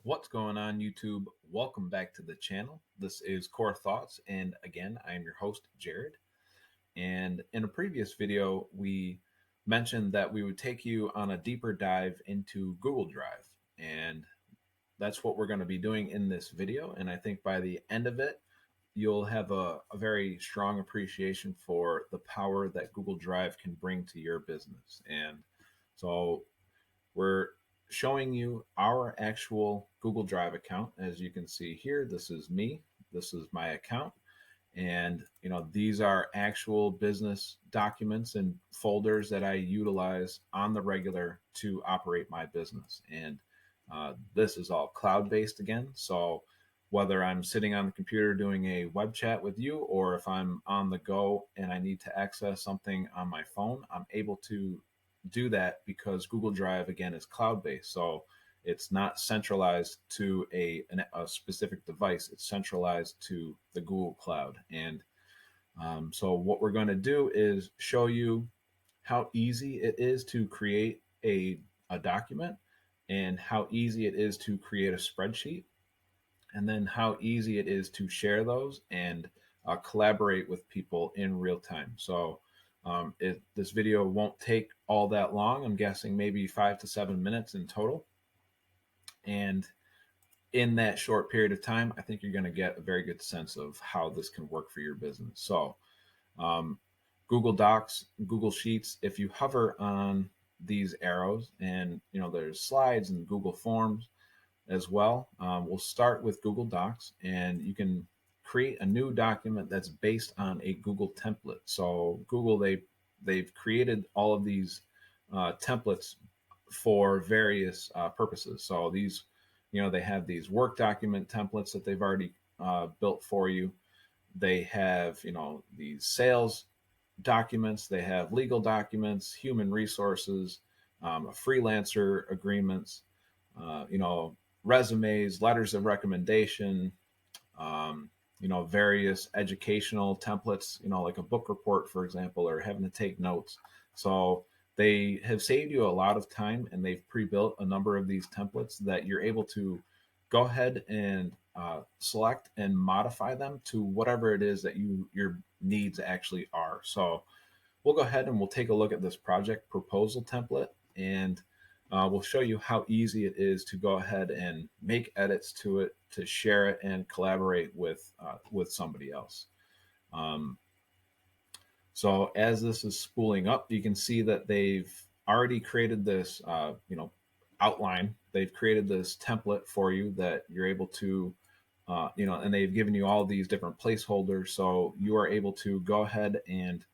What's going on, YouTube? Welcome back to the channel. This is Core Thoughts, and again, I am your host, Jared. And in a previous video, we mentioned that we would take you on a deeper dive into Google Drive. And that's what we're going to be doing in this video. And I think by the end of it, you'll have a very strong appreciation for the power that Google Drive can bring to your business. And so we're showing you our actual Google Drive account. As you can see here, this is me. This is my account. And these are actual business documents and folders that I utilize on the regular to operate my business. And this is all cloud-based again. So whether I'm sitting on the computer doing a web chat with you, or if I'm on the go and I need to access something on my phone, I'm able to do that because Google Drive, again, is cloud-based. So it's not centralized to a specific device. It's centralized to the Google Cloud. And so what we're going to do is show you how easy it is to create a document, and how easy it is to create a spreadsheet, and then how easy it is to share those and collaborate with people in real time. So this video won't take all that long. I'm guessing maybe 5 to 7 minutes in total. And in that short period of time, I think you're going to get a very good sense of how this can work for your business. So Google Docs, Google Sheets, if you hover on these arrows, and there's slides and Google Forms as well. We'll start with Google Docs, and you can create a new document that's based on a Google template. So Google, they've created all of these templates for various purposes. So these, they have these work document templates that they've already built for you. They have, these sales documents. They have legal documents, human resources, freelancer agreements, resumes, letters of recommendation, various educational templates, like a book report, for example, or having to take notes. So they have saved you a lot of time, and they've pre-built a number of these templates that you're able to go ahead and select and modify them to whatever it is that your needs actually are. So we'll go ahead and we'll take a look at this project proposal template, and we'll show you how easy it is to go ahead and make edits to it, to share it, and collaborate with somebody else. So as this is spooling up, you can see that they've already created this, outline. They've created this template for you that you're able to, and they've given you all these different placeholders. So you are able to go ahead and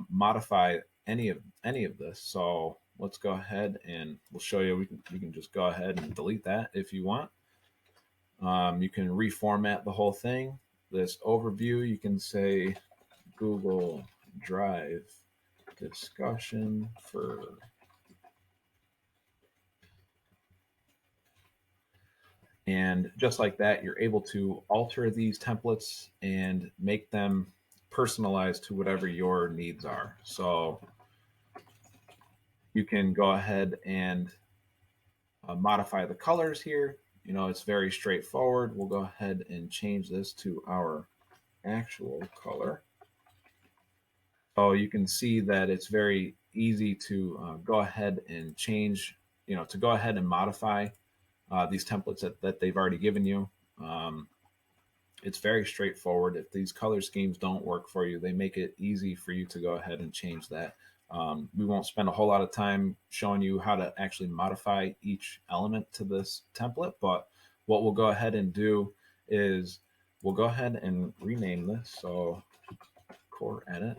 modify any of this. So let's go ahead and we'll show you. You can just go ahead and delete that if you want. You can reformat the whole thing. This overview, you can say Google Drive discussion for, and just like that, you're able to alter these templates and make them personalized to whatever your needs are. So you can go ahead and modify the colors here. It's very straightforward. We'll go ahead and change this to our actual color. So you can see that it's very easy to go ahead and change, to go ahead and modify these templates that they've already given you. It's very straightforward. If these color schemes don't work for you, they make it easy for you to go ahead and change that. We won't spend a whole lot of time showing you how to actually modify each element to this template, but what we'll go ahead and do is we'll go ahead and rename this. So core edit,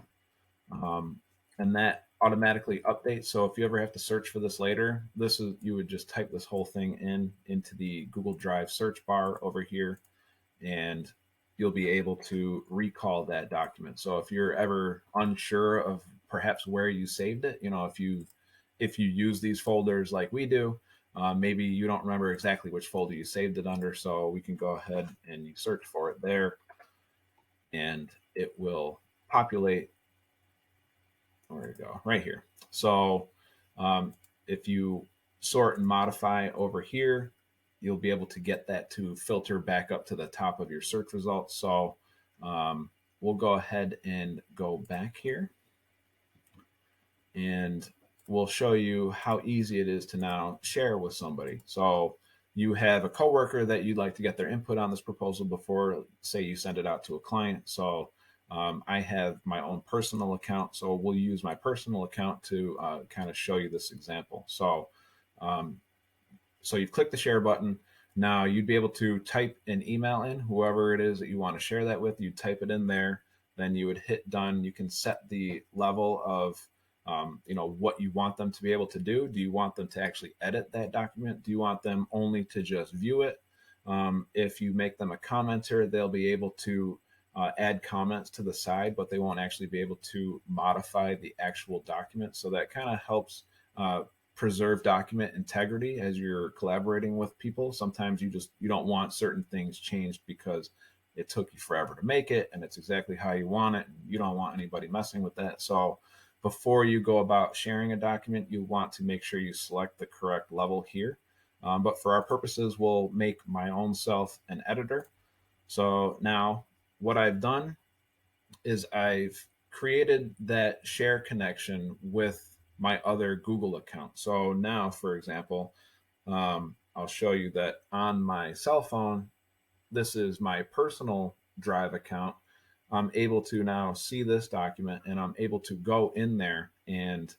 and that automatically updates. So if you ever have to search for this later, you would just type this whole thing into the Google Drive search bar over here, and you'll be able to recall that document. So if you're ever unsure of perhaps where you saved it, if you use these folders like we do, maybe you don't remember exactly which folder you saved it under. So we can go ahead and you search for it there, and it will populate. Where to go? Right here. So if you sort and modify over here, you'll be able to get that to filter back up to the top of your search results. So we'll go ahead and go back here, and we'll show you how easy it is to now share with somebody. So you have a coworker that you'd like to get their input on this proposal before, say, you send it out to a client. So I have my own personal account, so we'll use my personal account to kind of show you this example. So um, so you've clicked the share button. Now you'd be able to type an email in, whoever it is that you want to share that with. You type it in there, then you would hit done. You can set the level of what you want them to be able to do. Do you want them to actually edit that document? Do you want them only to just view it? If you make them a commenter, they'll be able to add comments to the side, but they won't actually be able to modify the actual document. So that kind of helps preserve document integrity as you're collaborating with people. Sometimes you don't want certain things changed because it took you forever to make it and it's exactly how you want it, and you don't want anybody messing with that. So before you go about sharing a document, you want to make sure you select the correct level here. But for our purposes, we'll make my own self an editor. So now what I've done is I've created that share connection with my other Google account. So now, for example, I'll show you that on my cell phone, this is my personal Drive account. I'm able to now see this document and I'm able to go in there and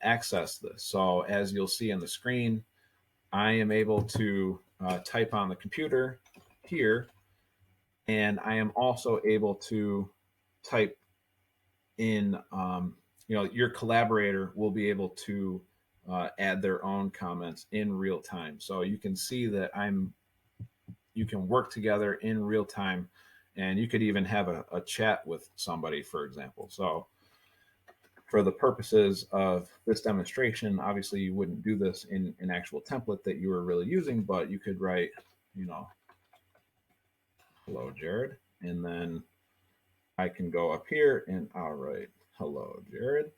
access this. So as you'll see on the screen, I am able to type on the computer here, and I am also able to type in, your collaborator will be able to add their own comments in real time. So you can see that you can work together in real time, and you could even have a chat with somebody, for example. So for the purposes of this demonstration, obviously you wouldn't do this in an actual template that you were really using, but you could write, hello, Jared, and then I can go up here and I'll write, hello, Jared.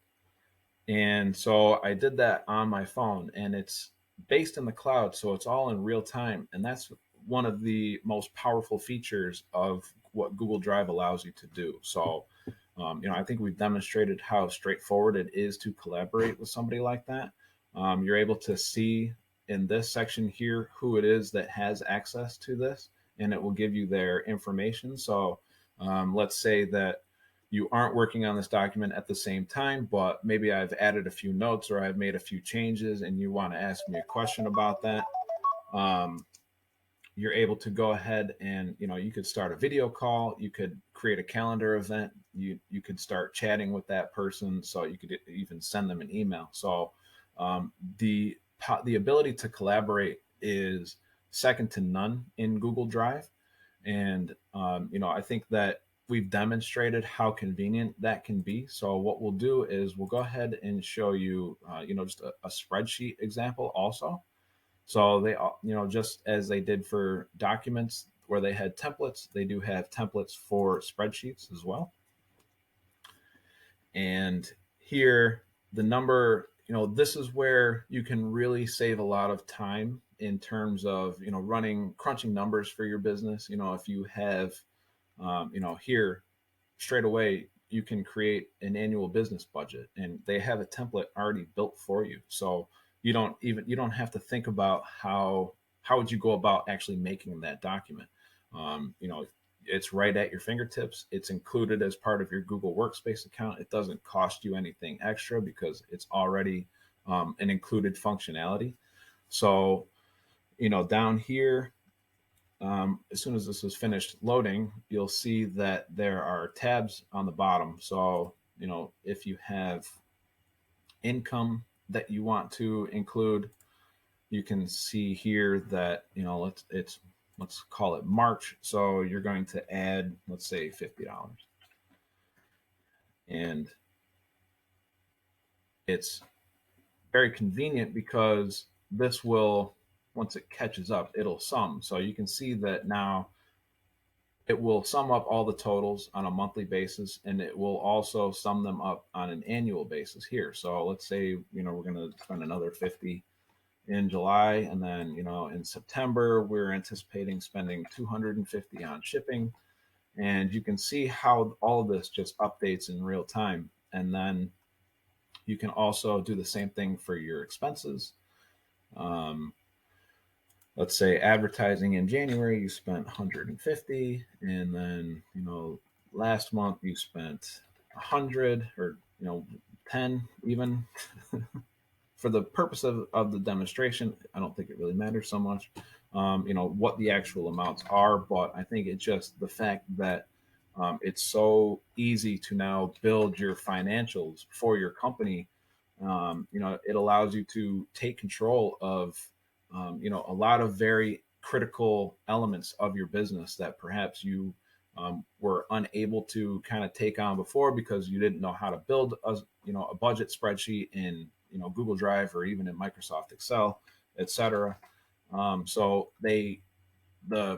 And so I did that on my phone, and it's based in the cloud, so it's all in real time. And that's one of the most powerful features of what Google Drive allows you to do. So, I think we've demonstrated how straightforward it is to collaborate with somebody like that. You're able to see in this section here who it is that has access to this, and it will give you their information. So, let's say that you aren't working on this document at the same time, but maybe I've added a few notes or I've made a few changes and you want to ask me a question about that. You're able to go ahead and, you could start a video call. You could create a calendar event. You could start chatting with that person. So you could even send them an email. So the ability to collaborate is second to none in Google Drive. And, I think that we've demonstrated how convenient that can be. So what we'll do is we'll go ahead and show you, just a spreadsheet example also. So they, just as they did for documents where they had templates, they do have templates for spreadsheets as well. And here, the number, this is where you can really save a lot of time in terms of, crunching numbers for your business. If you have, here straight away, you can create an annual business budget, and they have a template already built for you. So you don't have to think about how would you go about actually making that document. It's right at your fingertips. It's included as part of your Google Workspace account. It doesn't cost you anything extra because it's already an included functionality. So, down here, as soon as this is finished loading, you'll see that there are tabs on the bottom. So, if you have income that you want to include, you can see here that, let's call it March. So you're going to add, let's say, $50. And it's very convenient because this will, once it catches up, it'll sum. So you can see that now it will sum up all the totals on a monthly basis, and it will also sum them up on an annual basis here. So let's say, we're going to spend another 50 in July, and then in September we're anticipating spending 250 on shipping, and you can see how all of this just updates in real time. And then you can also do the same thing for your expenses. Um, let's say advertising in January you spent 150, and then last month you spent 100, or 10 even. For the purpose of the demonstration, I don't think it really matters so much, what the actual amounts are. But I think it's just the fact that it's so easy to now build your financials for your company. It allows you to take control of, a lot of very critical elements of your business that perhaps you were unable to kind of take on before because you didn't know how to build a budget spreadsheet in Google Drive or even in Microsoft Excel, etc. So the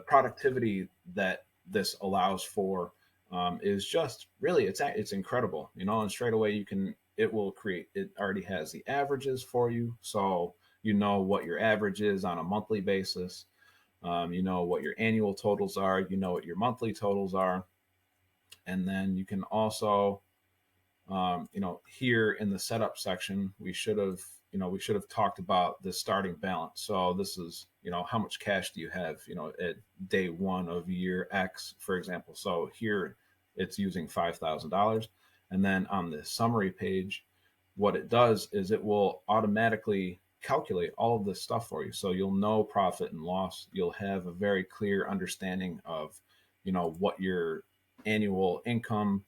productivity that this allows for is just really it's incredible, and straight away it will create, it already has the averages for you, so you know what your average is on a monthly basis. You know what your annual totals are, you know what your monthly totals are, and then you can also here in the setup section, we should have talked about the starting balance. So this is, how much cash do you have, at day one of year X, for example. So here it's using $5,000. And then on the summary page, what it does is it will automatically calculate all of this stuff for you. So you'll know profit and loss. You'll have a very clear understanding of, what your annual income,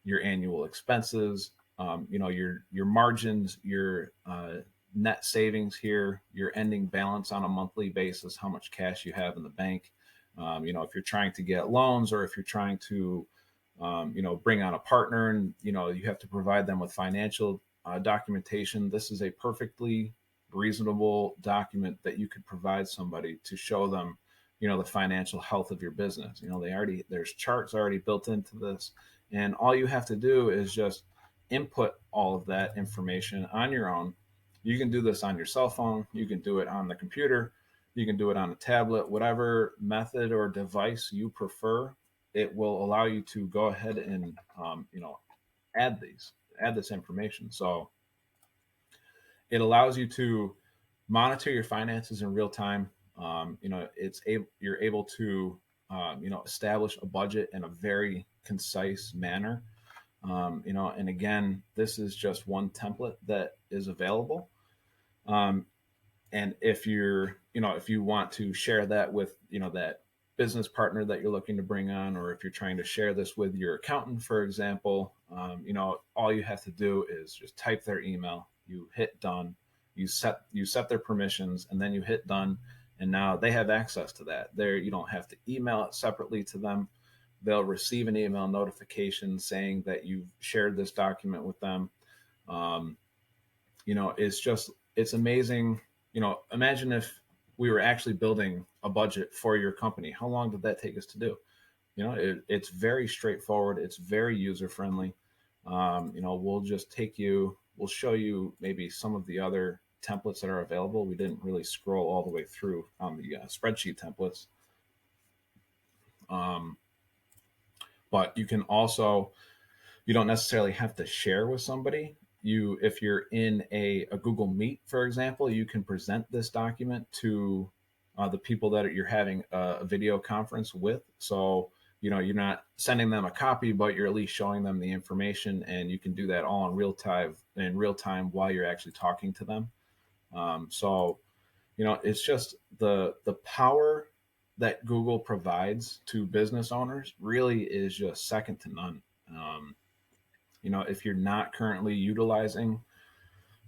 your annual expenses, your margins, your net savings here, your ending balance on a monthly basis, how much cash you have in the bank. If you're trying to get loans, or if you're trying to, bring on a partner, and you have to provide them with financial documentation. This is a perfectly reasonable document that you could provide somebody to show them, the financial health of your business. There's charts already built into this, and all you have to do is just input all of that information on your own. You can do this on your cell phone, you can do it on the computer, you can do it on a tablet, whatever method or device you prefer. It will allow you to go ahead and add this information. So it allows you to monitor your finances in real time. You're able to establish a budget in a very concise manner. And again, this is just one template that is available. Um, and if you want to share that with that business partner that you're looking to bring on, or if you're trying to share this with your accountant, for example, all you have to do is just type their email, you hit done, you set their permissions, and then you hit done, and now they have access to that. There, you don't have to email it separately to them. They'll receive an email notification saying that you've shared this document with them. um, it's amazing. Imagine if we were actually building a budget for your company. How long did that take us to do? It's very straightforward, it's very user friendly. We'll show you maybe some of the other templates that are available. We didn't really scroll all the way through on the spreadsheet templates. um, but you don't necessarily have to share with somebody. If you're in a Google Meet, for example, you can present this document to the people that you're having a video conference with. So you're not sending them a copy, but you're at least showing them the information, and you can do that all in real time while you're actually talking to them. So it's just the power that Google provides to business owners really is just second to none. If you're not currently utilizing,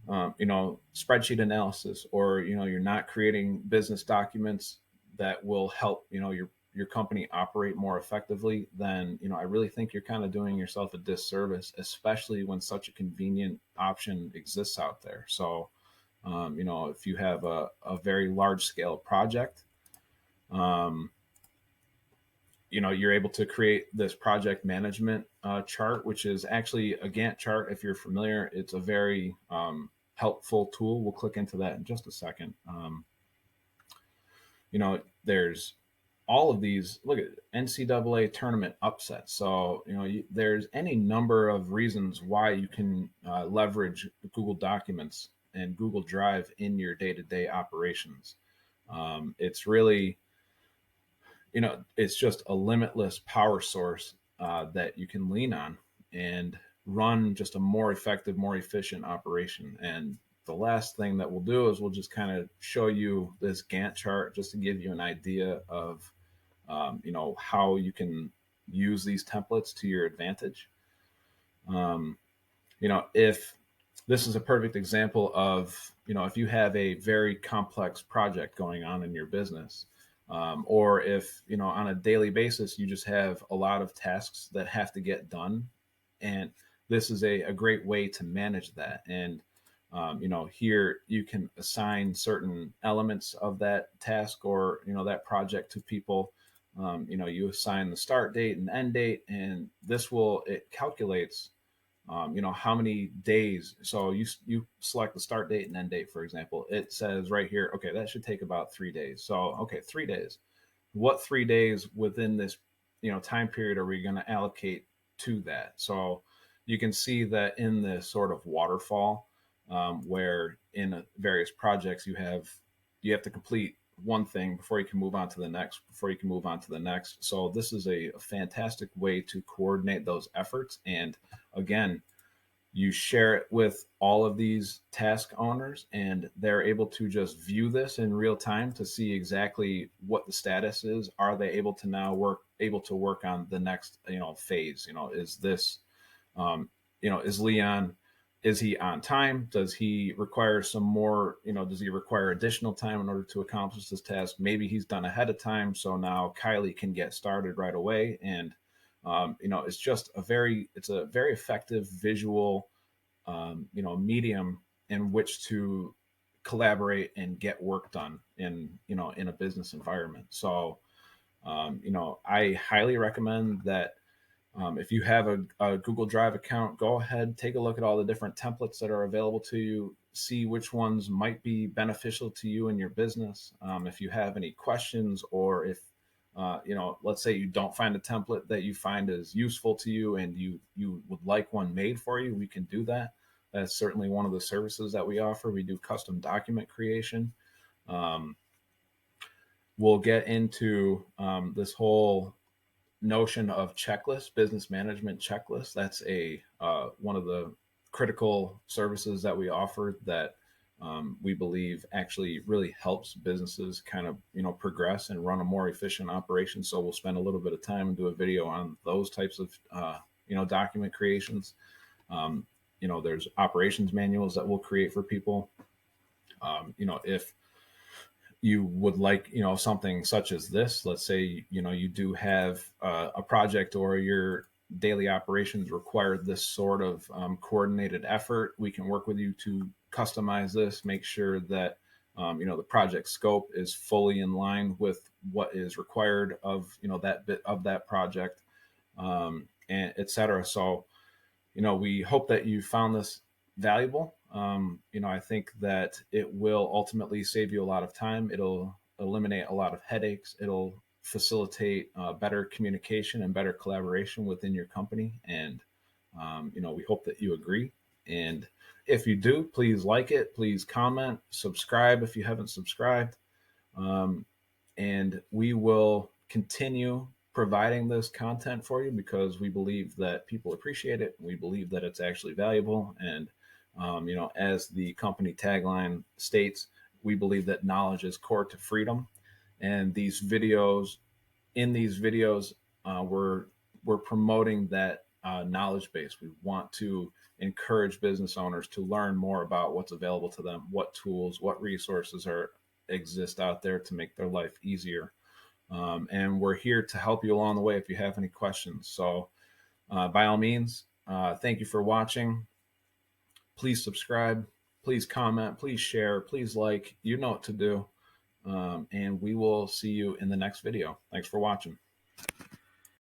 spreadsheet analysis, or you're not creating business documents that will help your company operate more effectively, then I really think you're kind of doing yourself a disservice, especially when such a convenient option exists out there. So, if you have a very large scale project, um, you're able to create this project management chart, which is actually a Gantt chart. If you're familiar, it's a very helpful tool. We'll click into that in just a second. There's all of these. Look at NCAA tournament upsets. So there's any number of reasons why you can leverage Google Documents and Google Drive in your day-to-day operations. It's really, it's just a limitless power source that you can lean on and run just a more effective, more efficient operation. And the last thing that we'll do is we'll just kind of show you this Gantt chart just to give you an idea of, how you can use these templates to your advantage. If this is a perfect example of, if you have a very complex project going on in your business, or if, on a daily basis, you just have a lot of tasks that have to get done. And this is a great way to manage that. And, here you can assign certain elements of that task or, that project to people. You assign the start date and end date, and it calculates how many days. So you select the start date and end date, for example. It says right here, okay, that should take about 3 days. So, okay, 3 days. What 3 days within this, time period are we going to allocate to that? So you can see that in this sort of waterfall, where in various projects you have to complete one thing before you can move on to the next, So this is a fantastic way to coordinate those efforts. And again, you share it with all of these task owners, and they're able to just view this in real time to see exactly what the status is. Are they able to now work on the next, phase? Is this, is Leon, is he on time? Does he require some more, does he require additional time in order to accomplish this task? Maybe he's done ahead of time. So now Kylie can get started right away. And, it's just a very effective visual, medium in which to collaborate and get work done in a business environment. So, I highly recommend that. If you have a Google Drive account, go ahead, take a look at all the different templates that are available to you, see which ones might be beneficial to you and your business. If you have any questions, or if, let's say you don't find a template that you find is useful to you and you would like one made for you, we can do that. That's certainly one of the services that we offer. We do custom document creation. We'll get into this whole notion of checklist, business management checklist. That's one of the critical services that we offer that we believe actually really helps businesses kind of progress and run a more efficient operation. So we'll spend a little bit of time and do a video on those types of document creations. There's operations manuals that we'll create for people. If you would like, something such as this, let's say, you do have a project or your daily operations require this sort of coordinated effort, we can work with you to customize this, make sure that, the project scope is fully in line with what is required of, that bit of that project, and et cetera. So, we hope that you found this valuable. I think that it will ultimately save you a lot of time. It'll eliminate a lot of headaches. It'll facilitate better communication and better collaboration within your company. And, we hope that you agree. And if you do, please like it, please comment, subscribe if you haven't subscribed. And we will continue providing this content for you because we believe that people appreciate it. We believe that it's actually valuable. And, as the company tagline states, we believe that knowledge is core to freedom. And in these videos, we're promoting that knowledge base. We want to encourage business owners to learn more about what's available to them, what tools, what resources exist out there to make their life easier. And we're here to help you along the way if you have any questions. So by all means, thank you for watching. Please subscribe, please comment, please share, please like, you know what to do. And we will see you in the next video. Thanks for watching.